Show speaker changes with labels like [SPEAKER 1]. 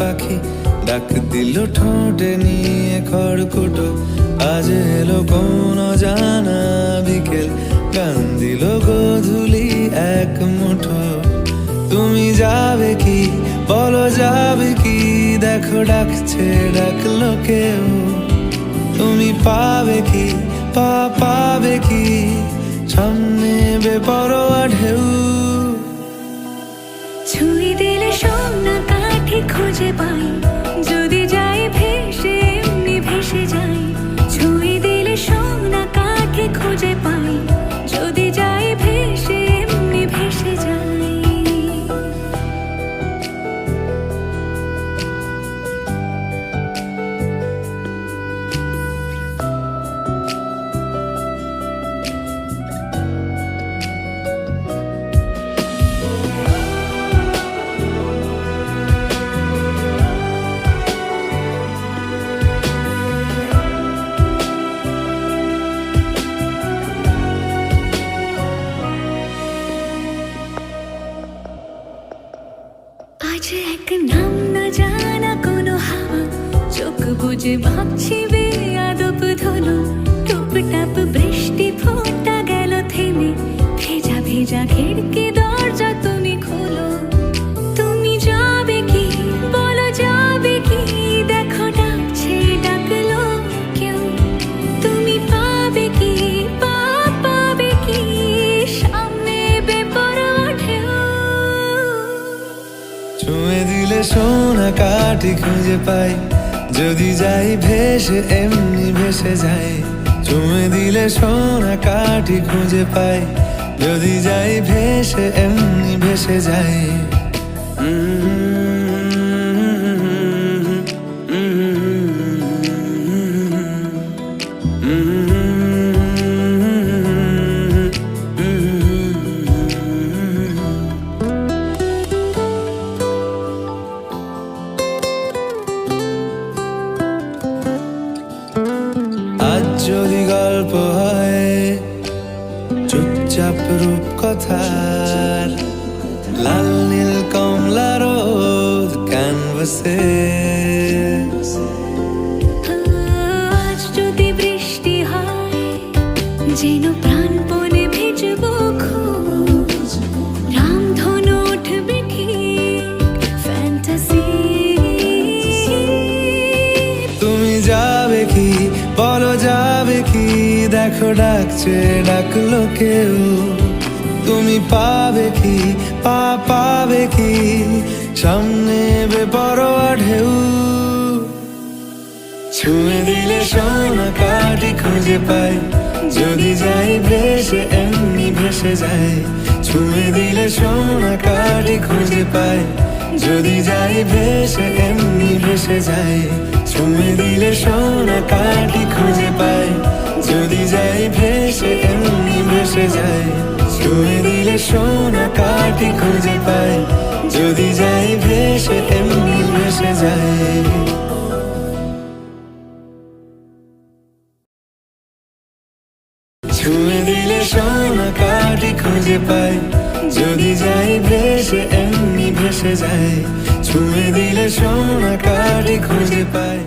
[SPEAKER 1] পাখি ডাক দিল ঠোঁটে নিয়ে খড়কুটো। আজ এলো কোন জানা বিকেল, গান দিল গোধূলি এক মুঠো। তুমি যাবে কি বলো, যাবে কি? দেখো ডাকছে, ডাকলো কেউ। তুমি পাবে কি পাবে কি? সামনে বেপরোয়া ঢেউ।
[SPEAKER 2] ছুঁয়ে দিলে সোনা কাঠি খুঁজে পাই, যদি যাই ভেসে এমনি ভেসে যাই। ছুঁয়ে দিলে সোনা কাঠি খুঁজে পাই, যদি যাই ভেসে এমনি ভেসে যাই। আজ এক নাম না জানা কোনো হাওয়া, চোখ বুঝে ভাবছি বেয়াদব ধলো। টুপটাপ বৃষ্টি ফোঁটা গেল থেমে, ভেজা ভেজা খিড়কি দরজা তুমি খোলো। তুমি যাবে কি বলো, যাবে কি? দেখো ডাকছে, ডাকলো কেউ। তুমি পাবে কি পাবে কি? সামনে বেপরোয়া ঢেউ।
[SPEAKER 1] ছুঁয়ে দিলে সোনা কাঠি খুঁজে পাই, যদি যাই ভেসে এমনি ভেসে যাই। ছুঁয়ে দিলে সোনা কাঠি খুঁজে পাই, যদি যাই ভেসে এমনি ভেসে যাই। আজ যদি গল্প হয় চুপচাপ রূপকথার, লাল নীল কমলা রোদ ক্যানভাসে।
[SPEAKER 2] আজ যদি বৃষ্টি হয়, যেন প্রাণপণে ভিজবো খুব। রামধনু উঠবে ঠিক ফ্যান্টাসি।
[SPEAKER 1] তুমি যাবে কি বলো, যাবে কি? দেখো ডাকছে, ডাকলো কেউ। তুমি পাবে কি পাবে কি? সামনে বেপরোয়া ঢেউ। ছুঁয়ে দিলে সোনা কাঠি খুঁজে পাই, যদি যাই ভেসে এমনি ভেসে যাই। ছুঁয়ে দিলে সোনা কাঠি খুঁজে পাই, যদি যাই ভেসে এমনি ভেসে যাই। ছুঁয়ে দিলে সোনা কাঠি খুঁজে পাই, যদি যাই ভেসে এমনি ভেসে যাই। ছুঁয়ে দিলে সোনা কাঠি খুঁজে পাই, যদি যাই ভেসে এমনি ভেসে যাই। ছুঁয়ে দিলে সোনা কাঠি খুঁজে পাই, যদি যাই ভেসে এমনি ভেসে যাই। ছুঁয়ে দিলে সোনা কাঠি খুঁজে পাই।